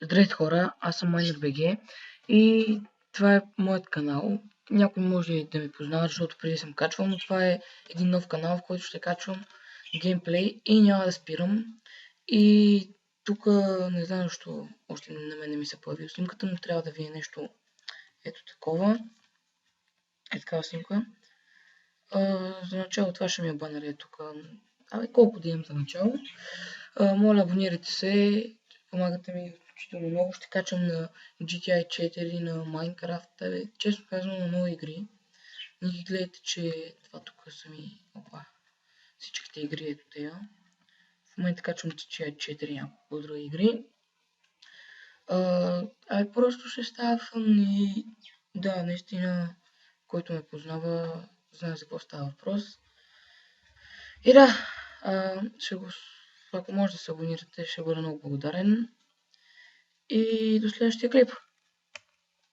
Здравейте хора, аз съм MinerBG и това е моят канал. Някой може да ме познава, защото преди съм качвал, но това е един нов канал, в който ще качвам геймплей и няма да спирам. И тук не знам защо още на мен не ми се появи снимката, но трябва да ви е нещо ето такова. Е такава снимка. За начало това ще ми е банер е тук. Колко да имам за начало. Моля, абонирайте се, помагате ми изключително много. Ще качвам на GTA 4, на Minecraft, често казвам на много игри. Не ги гледайте, че това тук са ми всичките игри, ето тея. В момента качвам GTA 4 и няколко други игри. Просто ще става фън и да, наистина, който ме познава, знае за какво става въпрос. И да, ако може да се абонирате, ще бъда много благодарен. И до следващия клип.